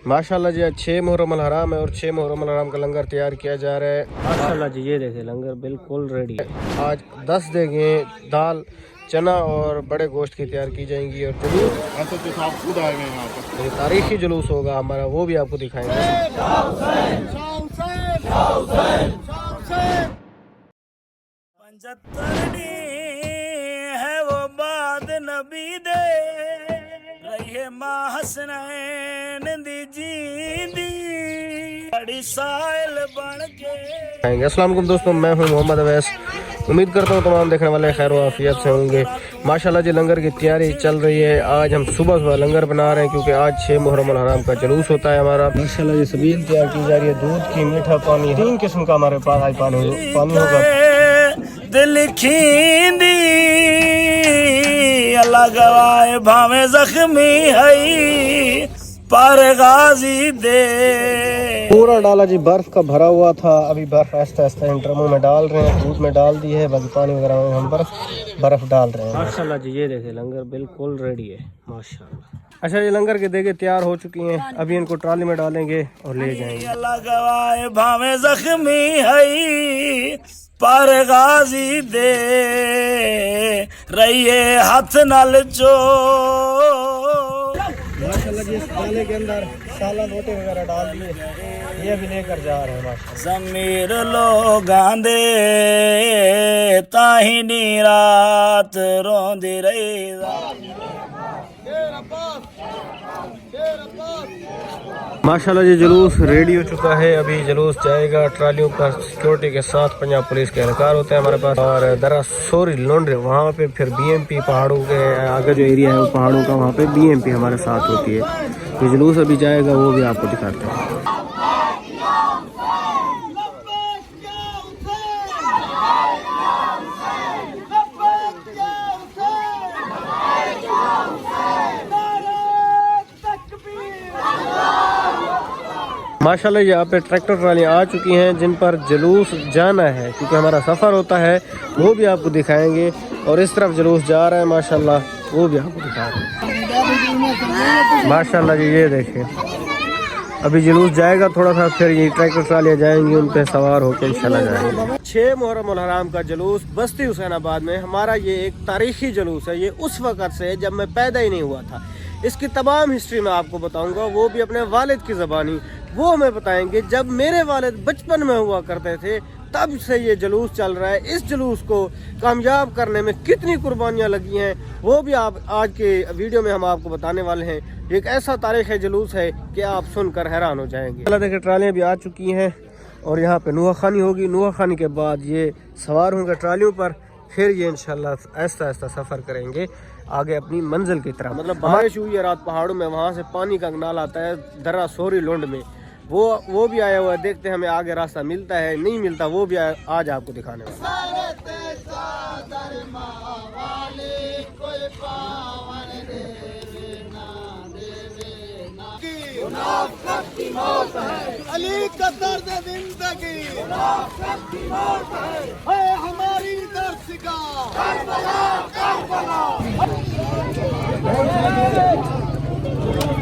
माशाल्लाह जी, आज 6 मुहर्रम अल हराम है और 6 मुहर्रम अल हराम का लंगर तैयार किया जा रहा है। माशाल्लाह जी, ये देखें लंगर बिल्कुल रेडी है। आज 10 देगें दाल चना और बड़े गोश्त की तैयार की जाएंगी और जुलूस खुद आएंगे यहाँ पर। ये तारीखी जुलूस होगा हमारा, वो भी आपको दिखाएंगे। है वो बाद नबी दे रही मां हसनैन दी जींदी बड़ी साइल बन के। अस्सलाम वालेकुम दोस्तों, मैं हूं मोहम्मद अवैस। उम्मीद करता हूं तमाम देखने वाले खैर व आफियत से होंगे। माशाल्लाह जी, लंगर की तैयारी चल रही है। आज हम सुबह सुबह लंगर बना रहे हैं क्योंकि आज 6 मुहर्रम अल हराम का जुलूस होता है हमारा। माशाल्लाह जी, सबील तैयार की जा रही है। दूध की मीठा पानी, 3 किस्म का हमारे पास आज पानी होगा। दिल खींदी अल्लाह गवाए भावे जख्मी है पर गाजी दे। पूरा डाला जी, बर्फ का भरा हुआ था। अभी बर्फ आहिस्ता आहिस्ता इन ड्रमों में डाल रहे हैं। दूध में डाल दी है, बाकी पानी वगैरह में हम बर्फ डाल रहे हैं। माशाल्लाह जी, ये देखे लंगर बिल्कुल रेडी है माशाल्लाह। अच्छा, ये लंगर के देगे तैयार हो चुकी हैं। अभी इनको ट्राली में डालेंगे और ले जाएंगे। अल्लाह गवाए भावे जख्मी है पर गाजी दे रहिए हाथ नाल चो। माशाल्लाह जी, इस डाले के अंदर सालन रोटे वगैरह डाल दिए, ये भी लेकर जा रहे हैं माशाल्लाह। जमीर लोगां दे ताही नी रात रोंदी रही। माशाल्लाह जी, जुलूस रेडी हो चुका है। अभी जुलूस जाएगा ट्रालियों पर। सिक्योरिटी के साथ पंजाब पुलिस के एहलकार होते हैं हमारे पास और दरा सोरी लोंडे वहाँ पे फिर बीएमपी पहाड़ों के आगे जो एरिया है वो पहाड़ों का, वहाँ पे बीएमपी हमारे साथ होती है। ये जुलूस अभी जाएगा, वो भी आपको दिखाते हैं। माशाल्लाह यहाँ पे ट्रैक्टर ट्रालियाँ आ चुकी हैं जिन पर जुलूस जाना है, क्योंकि हमारा सफ़र होता है, वो भी आपको दिखाएंगे। और इस तरफ जुलूस जा रहा है माशाल्लाह, वो भी आपको दिखा रहे हैं। माशाल्लाह जी, ये देखें अभी जुलूस जाएगा थोड़ा सा, फिर ये ट्रैक्टर ट्रालियाँ जाएंगी, उन पर सवार होकर इंशाल्लाह जाएंगे। 6 मुहर्रम अल हराम का जुलूस बस्ती हुसैनाबाद में हमारा ये एक तारीखी जुलूस है। ये उस वक़्त से जब मैं पैदा ही नहीं हुआ था। इसकी तमाम हिस्ट्री मैं आपको बताऊंगा, वो भी अपने वालिद की ज़बानी। वो हमें बताएंगे जब मेरे वालिद बचपन में हुआ करते थे, तब से ये जुलूस चल रहा है। इस जुलूस को कामयाब करने में कितनी कुर्बानियाँ लगी हैं, वो भी आप आज के वीडियो में हम आपको बताने वाले हैं। एक ऐसा तारीख़ जुलूस है कि आप सुनकर हैरान हो जाएंगे। अल्लाह देखिए, ट्रालियाँ भी आ चुकी हैं और यहाँ पे नुआ खानी होगी। नुआ खानी के बाद ये सवार होंगे ट्रालियों पर, फिर ये इंशाल्लाह आहिस्ता आहिस्ता सफ़र करेंगे आगे अपनी मंजिल की तरफ। मतलब बारिश हुई है रात पहाड़ों में, वहाँ से पानी का नाल आता है दर्रा सोरी लोंड में, वो भी आया हुआ है। देखते हैं हमें आगे रास्ता मिलता है नहीं मिलता, वो भी आज आपको दिखाने वाला। अली का दर्द जिंदगी है हमारी दर्शिका।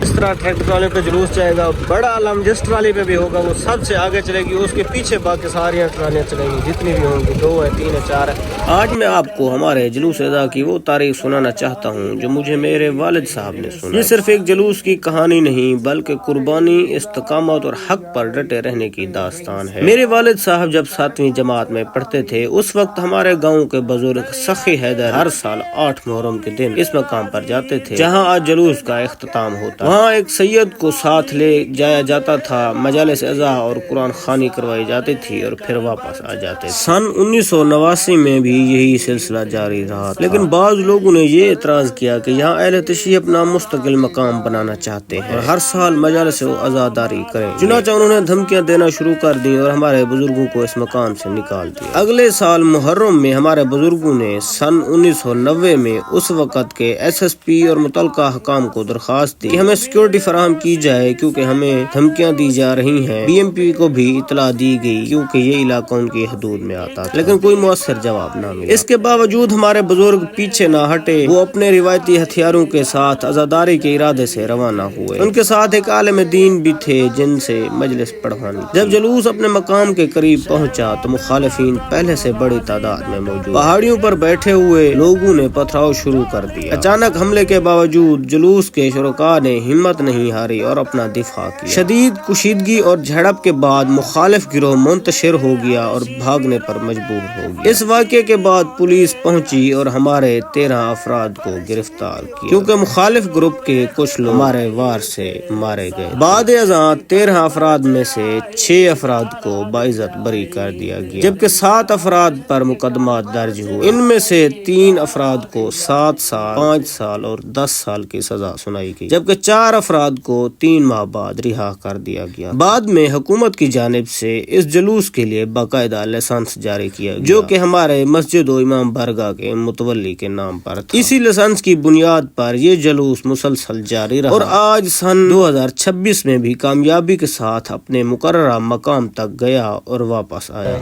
इस तरह ट्रैक्टर ट्राली पे जुलूस जाएगा। बड़ा आलम जिस ट्राली पे भी होगा वो सबसे आगे चलेगी, उसके पीछे बाकी सारी ट्रालियाँ चलेंगी जितनी भी होंगी, 2 है 3 है 4 है। आज मैं आपको हमारे जुलूस अदा की वो तारीख सुनाना चाहता हूँ जो मुझे मेरे वालिद साहब ने सुना। ये सिर्फ एक जुलूस की कहानी नहीं, बल्कि कुर्बानी, इस्तिकामत और हक पर डटे रहने की दास्तान है। मेरे वालिद साहब जब 7वीं जमात में पढ़ते थे, उस वक्त हमारे गाँव के बुजुर्ग सखी हैदर हर साल 8 मुहर्रम के दिन इस मकाम पर जाते थे जहाँ आज जुलूस का इख्तिताम होता है। वहाँ एक सैयद को साथ ले जाया जाता था, मजालिस अज़ा और कुरान खानी करवाई जाती थी और फिर वापस आ जाते। सन 1989 में भी यही सिलसिला जारी रहा, लेकिन बाज़ लोगों ने ये एतराज़ किया कि यहाँ अहले तशरीह अपना मुस्तकिल मकाम बनाना चाहते हैं और हर साल मजालिस अज़ादारी करें। चुनांचे उन्होंने धमकियाँ देना शुरू कर दी और हमारे बुजुर्गों को इस मकान से निकाल दिया। अगले साल मुहर्रम में हमारे बुजुर्गों ने सन 1990 में उस वक़्त के SSP और मुतल्लिका हकाम को दरख्वास्त दी कि हमें सिक्योरिटी फराहम की जाए क्योंकि हमें धमकियां दी जा रही हैं। BMP को भी इतला दी गई क्योंकि ये इलाका उनकी हदूद में आता था, लेकिन कोई मुअस्सर जवाब न نہ ملا۔ اس کے باوجود ہمارے بزرگ پیچھے نہ ہٹے، وہ اپنے روایتی ہتھیاروں کے ساتھ عزاداری کے ارادے سے روانہ ہوئے۔ ان کے ساتھ ایک عالم دین بھی تھے جن سے مجلس پڑھوانی۔ جب جلوس اپنے مقام کے قریب پہنچا تو مخالفین پہلے سے بڑی تعداد میں موجود، پہاڑیوں پر بیٹھے ہوئے لوگوں نے پتھراؤ شروع کر دیا۔ اچانک حملے کے باوجود جلوس کے شرکاء نے ہمت نہیں ہاری اور اپنا دفاع کیا۔ شدید کشیدگی اور جھڑپ کے بعد مخالف گروہ منتشر ہو گیا اور بھاگنے پر مجبور ہو گیا۔ اس واقعے کے بعد پولیس پہنچی اور ہمارے 13 افراد کو گرفتار کیا، کیونکہ مخالف گروپ کے کچھ لوگ ہمارے وار سے مارے گئے۔ بعد ازاں 13 افراد میں سے 6 افراد کو باعزت بری کر دیا گیا، جبکہ 7 افراد پر مقدمات درج ہوئے۔ ان میں سے 3 افراد کو 7 سال، 5 سال اور 10 سال کی سزا سنائی گئی، جبکہ 4 افراد کو 3 ماہ بعد رہا کر دیا گیا۔ بعد میں حکومت کی جانب سے اس جلوس کے لیے باقاعدہ لائسنس جاری کیا گیا، جو کہ ہمارے مسجد و امام بارگاہ کے متولی کے نام پر تھا۔ اسی لائسنس کی بنیاد پر یہ جلوس مسلسل جاری رہا اور آج سن 2026 میں بھی کامیابی کے ساتھ اپنے مقررہ مقام تک گیا اور واپس آیا۔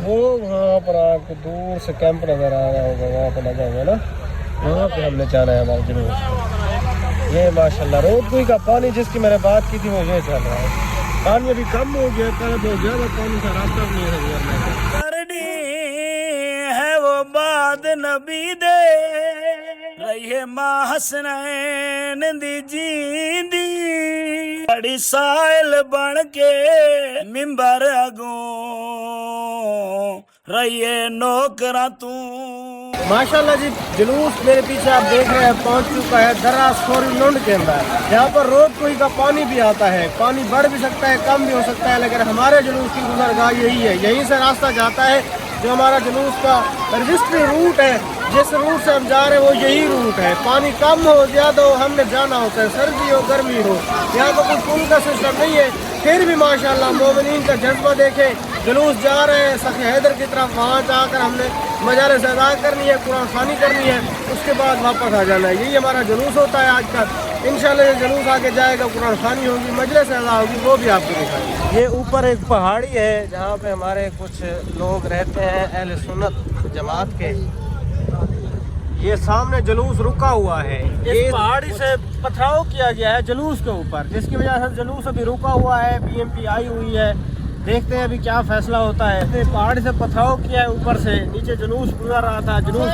وہ وہاں پر آپ کو دور سے کیمپ نظر آ رہا ہوگا، وہاں پہ لگا ہوا نا، وہاں پہ ہم نے جانا ہے ہمارے جلوس۔ یہ ماشاءاللہ روڈ کوئی کا پانی جس کی میں نے بات کی تھی وہ یہ چل رہا ہے۔ پانی ابھی کم ہو گیا، پہلے بہت زیادہ پانی کا راستہ بھی نہیں ہے۔ کرنی ہے وہ بات نبی دے رہیے ماں حسنین دی جیندی، بڑی سائل بن کے ممبر اگوں رہیے نوکراں تو۔ ماشاءاللہ جی جلوس میرے پیچھے آپ دیکھ رہے ہیں پہنچ چکا ہے درہ سوری لنڈ کے اندر۔ یہاں پر روڈ کوئی کا پانی بھی آتا ہے، پانی بڑھ بھی سکتا ہے، کم بھی ہو سکتا ہے، لیکن ہمارے جلوس کی گزرگاہ یہی ہے، یہیں سے راستہ جاتا ہے۔ جو ہمارا جلوس کا رجسٹری روٹ ہے، جس روٹ سے ہم جا رہے ہیں وہ یہی روٹ ہے۔ پانی کم ہو زیادہ ہو ہم نے جانا ہوتا ہے، سردی ہو گرمی ہو، یہاں پر کوئی پل کا سسٹم نہیں ہے، پھر بھی ماشاءاللہ مومنین کا جذبہ دیکھیں۔ جلوس جا رہے ہیں سخی حیدر کی طرف، وہاں جا کر ہم نے مجالس ادا کرنی ہے، قرآن خوانی کرنی ہے، اس کے بعد واپس آ جانا ہے۔ یہی ہمارا جلوس ہوتا ہے آج کا۔ انشاءاللہ یہ جلوس آگے جائے گا، قرآن خوانی ہوگی، مجلس ادا ہوگی، وہ بھی آپ کو دکھائیں گے۔ یہ اوپر ایک پہاڑی ہے جہاں پہ ہمارے کچھ لوگ رہتے ہیں اہل سنت جماعت کے۔ یہ سامنے جلوس رکا ہوا ہے، اس پہاڑی سے پتھراؤ کیا گیا ہے جلوس کے اوپر، جس کی وجہ سے جلوس ابھی رکا ہوا ہے، بی ایم پی آئی ہوئی ہے۔ دیکھتے ہیں ابھی کیا فیصلہ ہوتا ہے۔ پہاڑی سے پتھراؤ کیا ہے اوپر سے، نیچے جلوس گزر رہا تھا۔ جلوس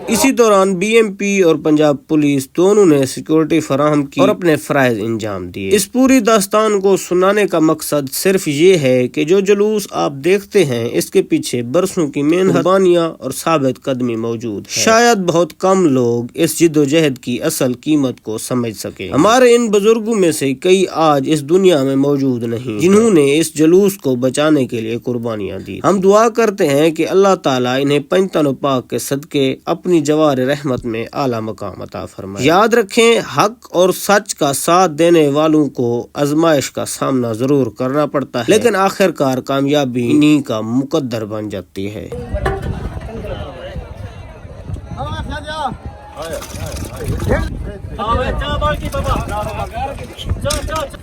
اسی دوران بی ایم پی اور پنجاب پولیس دونوں نے سیکورٹی فراہم کی اور اپنے فرائض انجام دیے۔ اس پوری داستان کو سنانے کا مقصد صرف یہ ہے کہ جو جلوس آپ دیکھتے ہیں اس کے پیچھے برسوں کی محنت، قربانیاں اور ثابت قدمی موجود ہے۔ شاید بہت کم لوگ اس جد و جہد کی اصل قیمت کو سمجھ سکیں۔ ہمارے ان بزرگوں میں سے کئی آج اس دنیا میں موجود نہیں جنہوں نے اس جلوس کو بچانے کے لیے قربانیاں دی۔ ہم دعا کرتے ہیں کہ اللہ تعالیٰ انہیں پنج تنوں پاک کے صدقے اپنی جوار رحمت میں اعلیٰ مقام عطا فرمائے۔ یاد رکھیں حق اور سچ کا ساتھ دینے والوں کو آزمائش کا سامنا ضرور کرنا پڑتا ہے، لیکن آخر کار کامیابی انہی کا مقدر بن جاتی ہے۔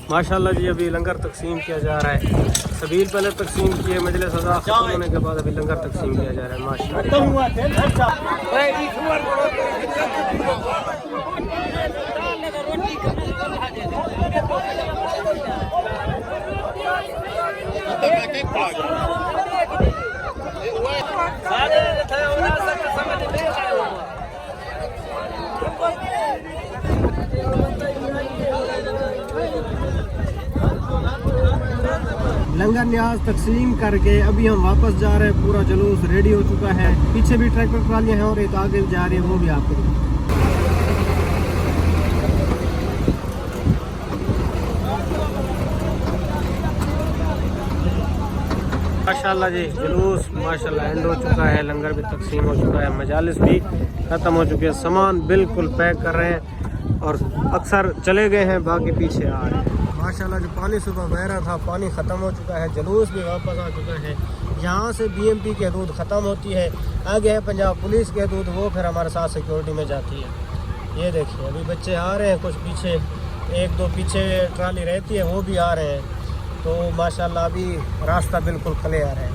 ماشاءاللہ جی ابھی لنگر تقسیم کیا جا رہا ہے۔ سبیل پہلے تقسیم کیے، مجلس ادا ختم ہونے کے بعد ابھی لنگر تقسیم کیا جا رہا ہے۔ ماشاءاللہ لنگر نیاز تقسیم کر کے ابھی ہم واپس جا رہے ہیں۔ پورا جلوس ریڈی ہو چکا ہے، پیچھے بھی ٹریکٹر ٹرالیاں ہیں اور ایک آگے جا رہی ہے، وہ بھی آپ کو ماشاءاللہ جی جلوس ماشاءاللہ اینڈ ہو چکا ہے، لنگر بھی تقسیم ہو چکا ہے، مجالس بھی ختم ہو چکے ہیں، سامان بالکل پیک کر رہے ہیں اور اکثر چلے گئے ہیں، باقی پیچھے آ رہے ہیں۔ माशाल्लाह जो पानी सुबह बह रहा था पानी ख़त्म हो चुका है, जुलूस भी वापस आ चुका है। यहाँ से BMP की हदूद ख़त्म होती है, आगे है पंजाब पुलिस की हदूद, वो फिर हमारे साथ सिक्योरिटी में जाती है। ये देखिए अभी बच्चे आ रहे हैं, कुछ पीछे, एक दो पीछे ट्राली रहती है वो भी आ रहे हैं। तो माशाल्लाह अभी रास्ता बिल्कुल क्लियर है।